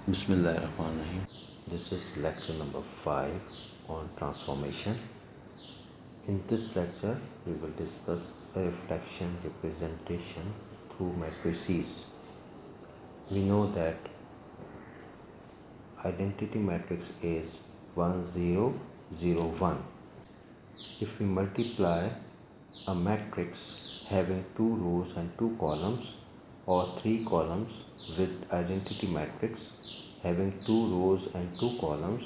Bismillahirrahmanirrahim. This is lecture number 5 on transformation. In this lecture, we will discuss a reflection representation through matrices. We know that identity matrix is 1 0 0 1. If we multiply a matrix having 2 rows and 2 columns or 3 columns with identity matrix having 2 rows and 2 columns,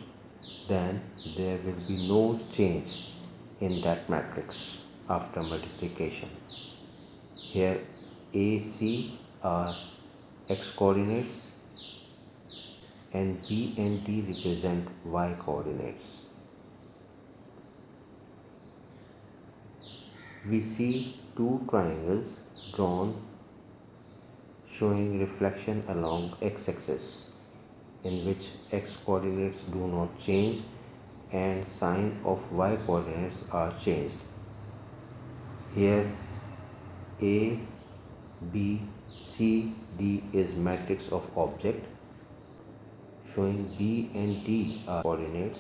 then there will be no change in that matrix after multiplication. Here A, C are x coordinates and B and D represent y coordinates. We see two triangles drawn showing reflection along x-axis, in which x coordinates do not change and sign of y coordinates are changed. Here A, B, C, D is matrix of object showing B and D are coordinates.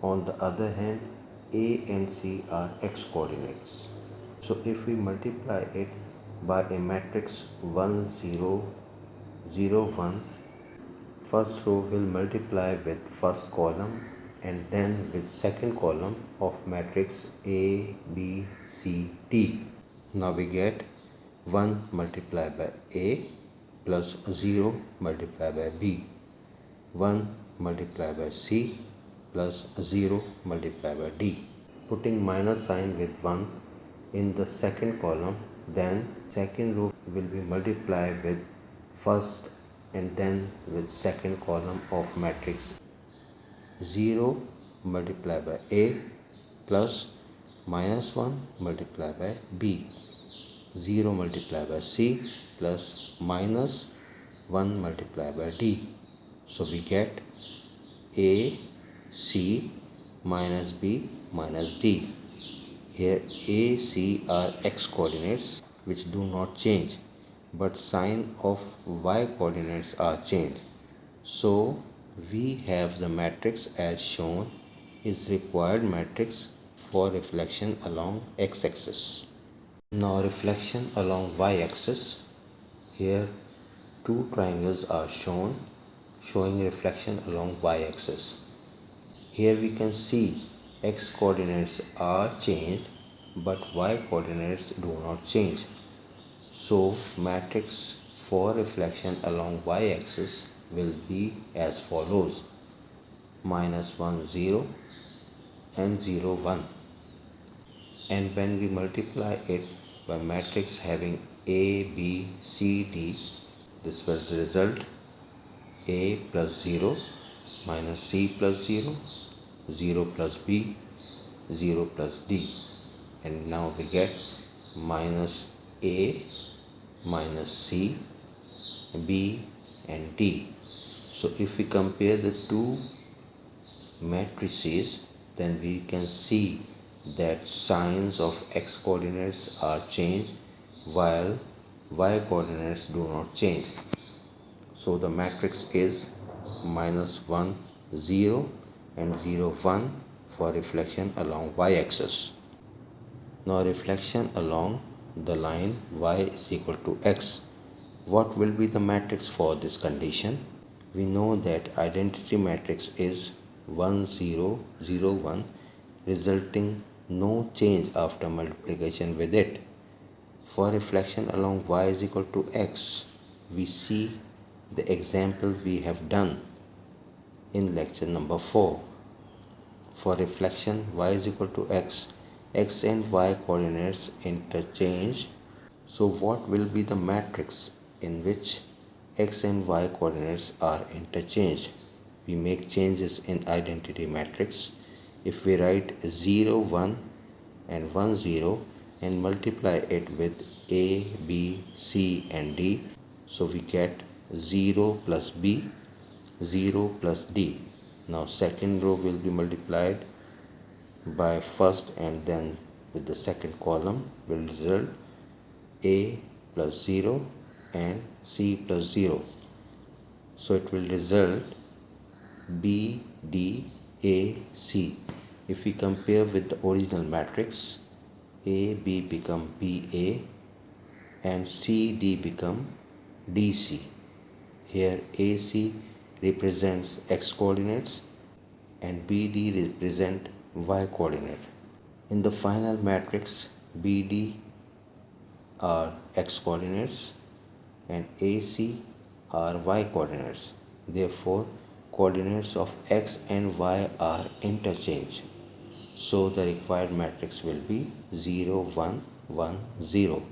On the other hand, A and C are x coordinates. So if we multiply it by a matrix 1 0 0 1, first row will multiply with first column and then with second column of matrix A, B, C, D. Now we get 1 multiplied by A plus 0 multiplied by B, 1 multiplied by C plus 0 multiplied by D. Putting minus sign with 1 in the second column, then second row will be multiplied with first and then with second column of matrix 0 multiplied by A plus minus 1 multiplied by B, 0 multiplied by C plus minus 1 multiplied by D. So we get A, C minus B minus D. Here A, C are x coordinates which do not change, but sign of y coordinates are changed. So we have the matrix as shown is required matrix for reflection along x-axis. Now reflection along y-axis. Here two triangles are shown showing reflection along y-axis. Here we can see x coordinates are changed but y coordinates do not change. So matrix for reflection along y-axis will be as follows: minus 1 0 and 0 1. And when we multiply it by matrix having A, B, C, D, this will result A plus 0 minus C plus 0, 0 plus B, 0 plus D. And now we get minus A minus C, B and D. So if we compare the two matrices, then we can see that signs of x coordinates are changed while y coordinates do not change. So the matrix is minus 1 0 and 0 1 for reflection along y-axis. Now reflection along the line y is equal to x. What will be the matrix for this condition? We know that identity matrix is 1 0 0 1, resulting no change after multiplication with it. For reflection along y is equal to x, we see the example we have done in lecture number 4. For reflection y is equal to x, x and y coordinates interchange. So what will be the matrix in which x and y coordinates are interchanged? We make changes in identity matrix. If we write 0 1 and 1 0 and multiply it with A, B, C and D, so we get 0 plus B, 0 plus D. Now second row will be multiplied by first and then with the second column will result A plus 0 and C plus 0. So it will result B, D, A, C. If we compare with the original matrix, A, B become B, A and C, D become D, C. Here AC represents X coordinates and BD represent Y coordinate. In the final matrix, BD are X coordinates and AC are Y coordinates. Therefore, coordinates of X and Y are interchanged. So the required matrix will be 0, 1, 1, 0.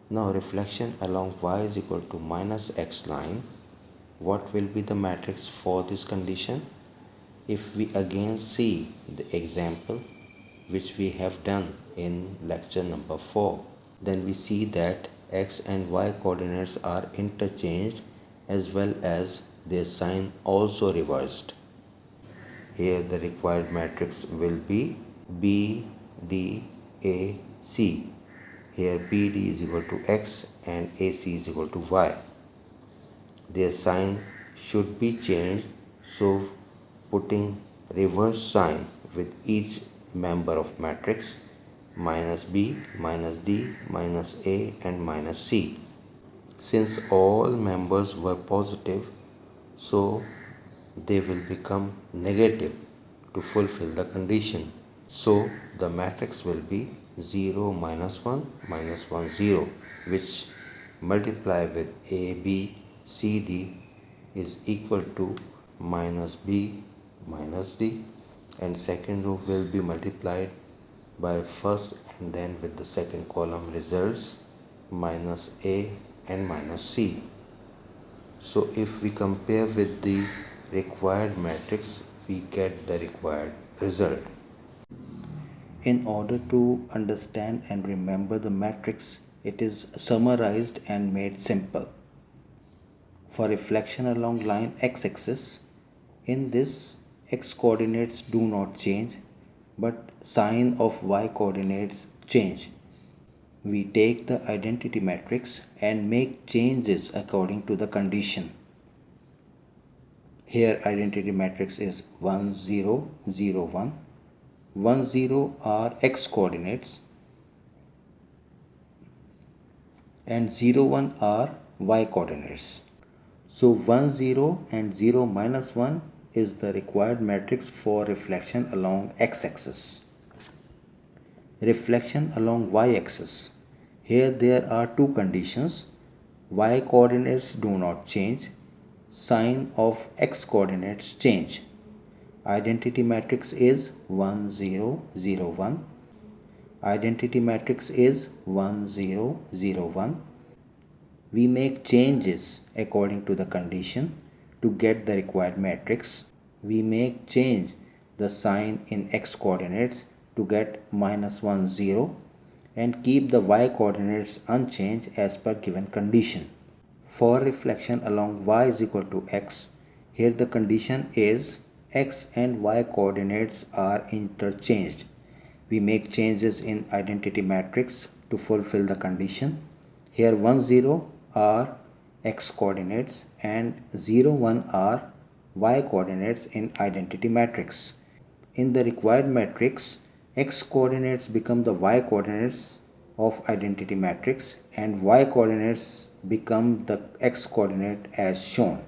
Now reflection along Y is equal to minus X line. What will be the matrix for this condition? If we again see the example which we have done in lecture number 4, then we see that X and Y coordinates are interchanged as well as their sign also reversed. Here the required matrix will be B, D, A, C. Here BD is equal to X and AC is equal to Y. Their sign should be changed, so putting reverse sign with each member of matrix minus B, minus D, minus A and minus C. Since all members were positive, so they will become negative to fulfill the condition. So the matrix will be 0, minus 1, minus 1, 0, which multiply with A, B, C, D is equal to minus B, minus D, and second row will be multiplied by first and then with the second column results minus A and minus C. So if we compare with the required matrix, we get the required result. In order to understand and remember the matrix, it is summarized and made simple. For reflection along line x-axis, in this x coordinates do not change, but sign of y coordinates change. We take the identity matrix and make changes according to the condition. Here identity matrix is 1, 0, 0, 1. 1, 0 are x coordinates and 0, 1 are y coordinates. So 1, 0 and 0 minus 1 is the required matrix for reflection along x-axis. Reflection along y-axis. Here there are two conditions. Y coordinates do not change. Sign of x coordinates change. Identity matrix is 1, 0, 0, 1. Identity matrix is 1, 0, 0, 1. We make changes according to the condition to get the required matrix. We make change the sign in x coordinates to get minus 1, 0 and keep the y coordinates unchanged as per given condition. For reflection along y is equal to x, here the condition is x and y coordinates are interchanged. We make changes in identity matrix to fulfill the condition. Here 1, 0 are x coordinates and 0, 1 are y coordinates in identity matrix. In the required matrix, x coordinates become the y coordinates of identity matrix and y coordinates become the x coordinate as shown.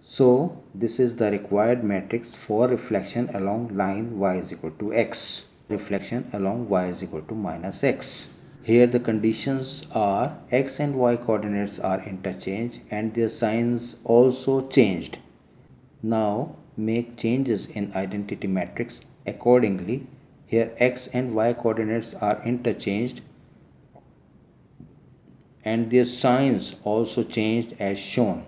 So this is the required matrix for reflection along line y is equal to x. Reflection along y is equal to minus x. Here the conditions are x and y coordinates are interchanged and their signs also changed. Now make changes in identity matrix accordingly. Here x and y coordinates are interchanged and their signs also changed as shown.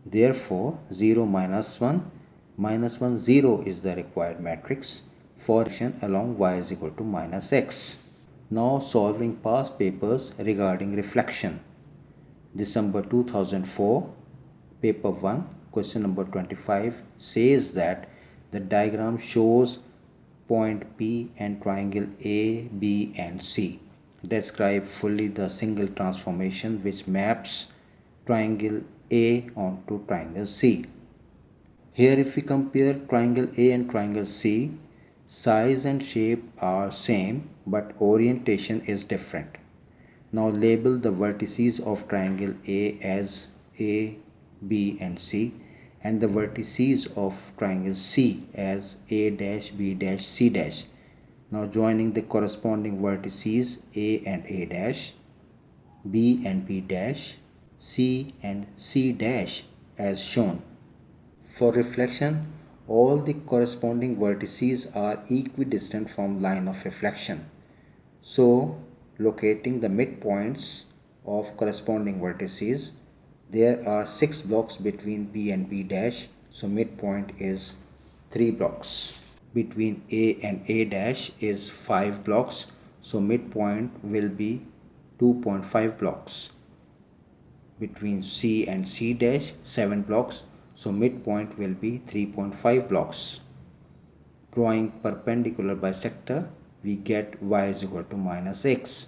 Therefore 0, minus 1, minus 1, 0 is the required matrix for reflection along y is equal to minus x. Now solving past papers regarding reflection. December 2004, paper 1, question number 25 says that the diagram shows point P and triangle A, B and C. Describe fully the single transformation which maps triangle A onto triangle C. Here if we compare triangle A and triangle C, size and shape are same but orientation is different. Now label the vertices of triangle A as A, B and C, and the vertices of triangle C as A dash, B dash, C dash. Now joining the corresponding vertices A and A dash, B and B dash, C and C dash as shown. For reflection, all the corresponding vertices are equidistant from line of reflection. So, locating the midpoints of corresponding vertices, there are 6 blocks between B and B dash, so midpoint is 3 blocks. Between A and A dash is 5 blocks, so midpoint will be 2.5 blocks. Between C and C dash 7 blocks, so midpoint will be 3.5 blocks. Drawing perpendicular bisector, we get y is equal to minus x.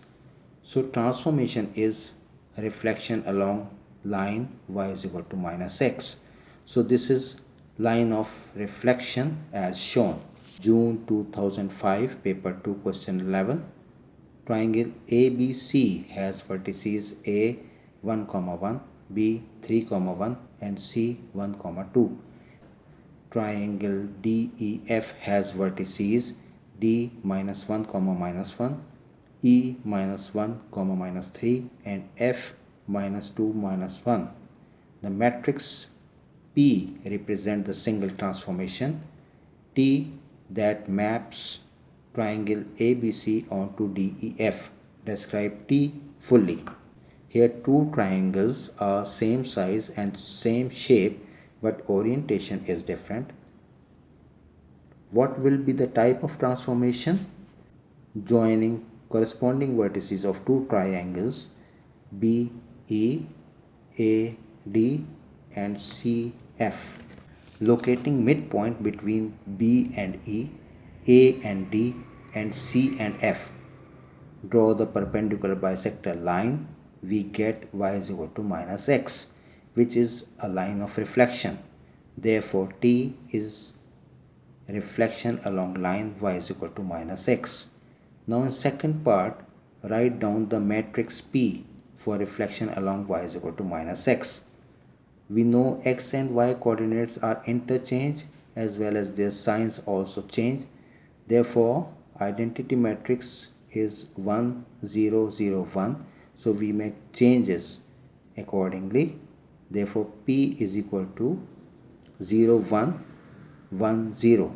So transformation is reflection along line y is equal to minus x. So this is line of reflection as shown. June 2005, paper 2, question 11. Triangle ABC has vertices A 1, 1, B 3, 1 and C 1, 2. Triangle DEF has vertices D minus 1, minus 1, E minus 1, minus 3 and F minus 2, minus 1. The matrix P represents the single transformation T that maps triangle ABC onto DEF. Describe T fully. Here two triangles are same size and same shape but orientation is different. What will be the type of transformation? Joining corresponding vertices of two triangles BE, AD and CF. Locating midpoint between B and E, A and D and C and F. Draw the perpendicular bisector line. We get y is equal to minus x, which is a line of reflection. Therefore T is reflection along line y is equal to minus x. Now in second part, write down the matrix P for reflection along y is equal to minus x. We know x and y coordinates are interchanged as well as their signs also change. Therefore, identity matrix is 1, 0, 0, 1. So we make changes accordingly. Therefore, P is equal to 0, 1, 1, 0.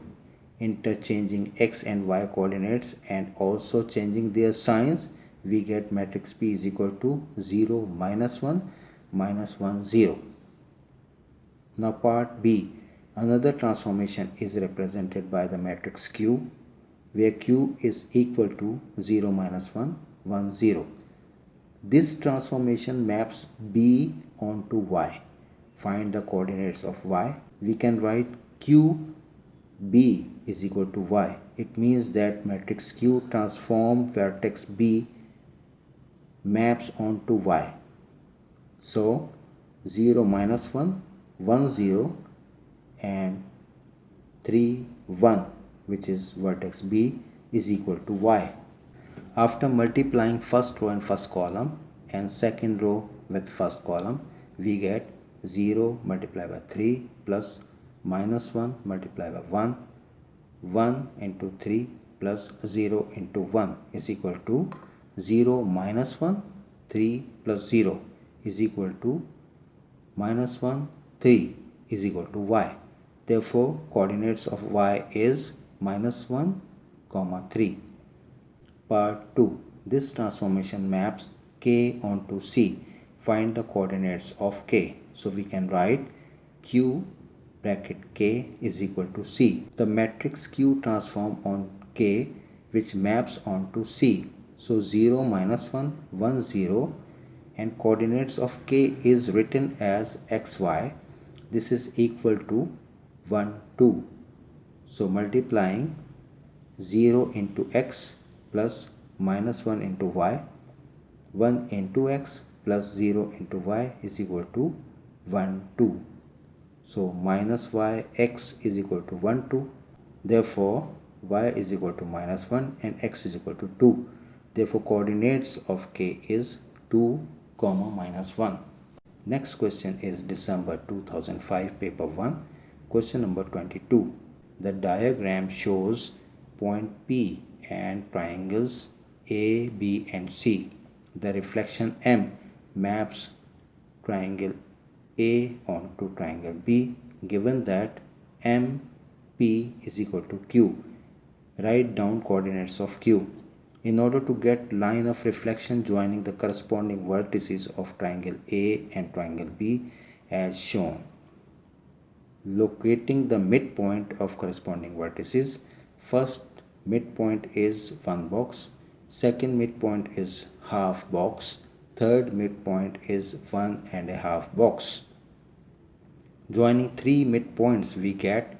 Interchanging x and y coordinates and also changing their signs, we get matrix P is equal to 0, minus 1, minus 1, 0. Now part B, another transformation is represented by the matrix Q, where Q is equal to 0, minus 1, 1, 0. This transformation maps B onto Y. Find the coordinates of Y. We can write Q B is equal to Y. It means that matrix Q transform vertex B maps onto Y. So 0, minus 1, 1, 0 and 3, 1, which is vertex B, is equal to Y. After multiplying first row and first column and second row with first column, we get 0 multiplied by 3 plus minus 1 multiplied by 1, 1 into 3 plus 0 into 1 is equal to 0 minus 1, 3 plus 0 is equal to minus 1, 3 is equal to y. Therefore, coordinates of y is minus 1, 3. Part 2. This transformation maps K onto C. Find the coordinates of K. So we can write Q bracket K is equal to C. The matrix Q transform on K which maps onto C. So 0, minus 1, 1, 0 and coordinates of K is written as xy. This is equal to 1, 2. So multiplying 0 into x plus minus 1 into y, 1 into x plus 0 into y is equal to 1, 2. So minus y x is equal to 1, 2. Therefore, y is equal to minus 1 and x is equal to 2. Therefore, coordinates of k is 2, minus 1. Next question is December 2005, paper 1, question number 22. The diagram shows point P and triangles A, B and C. The reflection M maps triangle A onto triangle B, given that MP is equal to Q. Write down coordinates of Q. In order to get line of reflection joining the corresponding vertices of triangle A and triangle B as shown. Locating the midpoint of corresponding vertices. First midpoint is 1 box, second midpoint is half box, third midpoint is 1.5 box. Joining three midpoints we get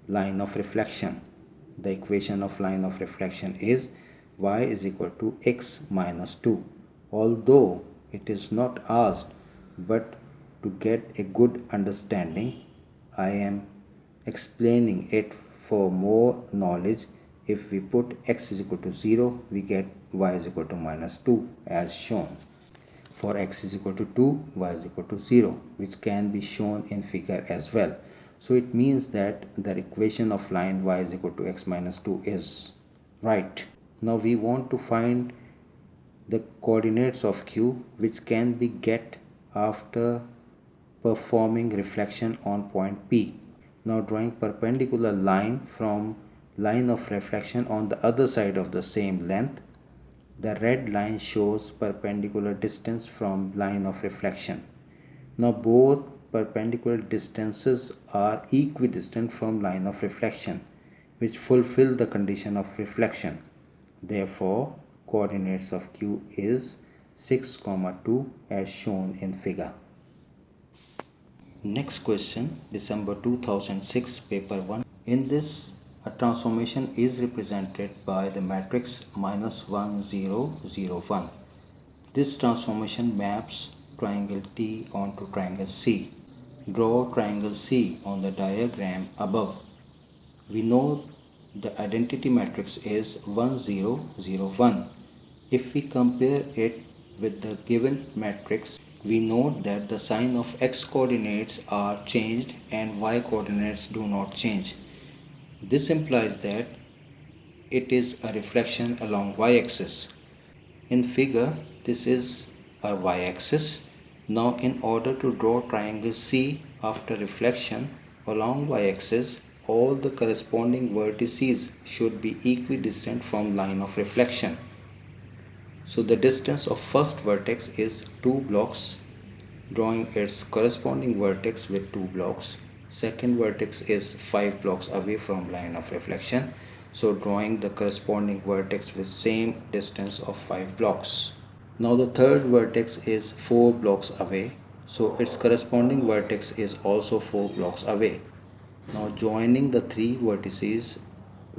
line of reflection. The equation of line of reflection is y is equal to x minus 2. Although it is not asked, but to get a good understanding, I am explaining it for more knowledge. If we put x is equal to 0, we get y is equal to minus 2 as shown. For x is equal to 2, y is equal to 0, which can be shown in figure as well. So it means that the equation of line y is equal to x minus 2 is right. Now we want to find the coordinates of Q, which can be get after performing reflection on point P. Now drawing perpendicular line from line of reflection on the other side of the same length. The red line shows perpendicular distance from line of reflection. Now both perpendicular distances are equidistant from line of reflection, which fulfill the condition of reflection. Therefore, coordinates of Q is 6, 2 as shown in figure. Next question, December 2006, paper 1. In this, a transformation is represented by the matrix minus 1, 0, 0, 1. This transformation maps triangle T onto triangle C. Draw triangle C on the diagram above. We know the identity matrix is 1, 0, 0, 1. If we compare it with the given matrix, we note that the sign of x coordinates are changed and y coordinates do not change. This implies that it is a reflection along y-axis. In figure, this is our y-axis. Now in order to draw triangle C after reflection along y-axis, all the corresponding vertices should be equidistant from line of reflection. So the distance of first vertex is 2 blocks, drawing its corresponding vertex with 2 blocks. Second vertex is 5 blocks away from line of reflection, so drawing the corresponding vertex with same distance of 5 blocks. Now the third vertex is 4 blocks away, so its corresponding vertex is also 4 blocks away. Now joining the three vertices,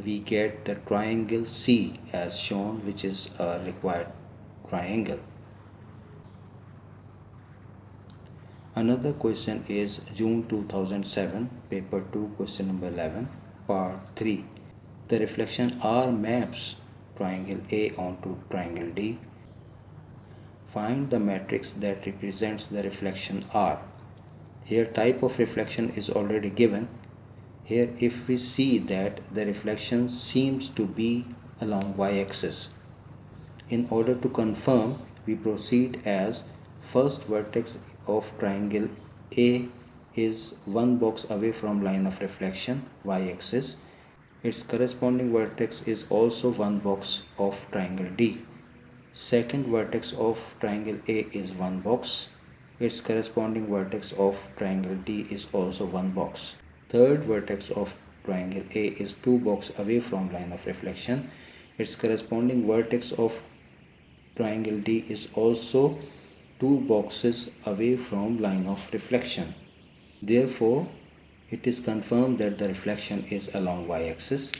we get the triangle C as shown, which is a required triangle. Another question is June 2007, paper 2, question number 11, part 3. The reflection R maps triangle A onto triangle D. Find the matrix that represents the reflection R. Here type of reflection is already given. Here if we see that the reflection seems to be along y-axis. In order to confirm, we proceed as first vertex of triangle A is 1 box away from line of reflection, y-axis. Its corresponding vertex is also 1 box of triangle D. Second vertex of triangle A is 1 box. Its corresponding vertex of triangle D is also 1 box. Third vertex of triangle A is 2 boxes away from line of reflection. Its corresponding vertex of triangle D is also 2 boxes away from line of reflection. Therefore, it is confirmed that the reflection is along y-axis.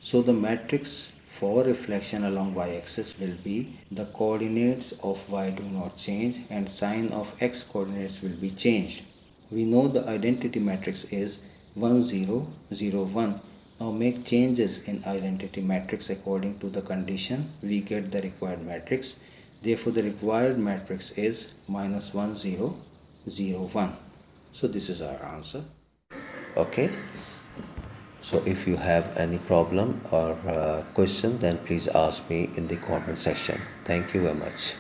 So the matrix for reflection along y-axis will be the coordinates of y do not change and sign of x coordinates will be changed. We know the identity matrix is 1 0 0 1. Now make changes in identity matrix according to the condition. We get the required matrix. Therefore the required matrix is minus 1 0 0 1. So this is our answer. Okay, so if you have any problem or question, then please ask me in the comment section. Thank you very much.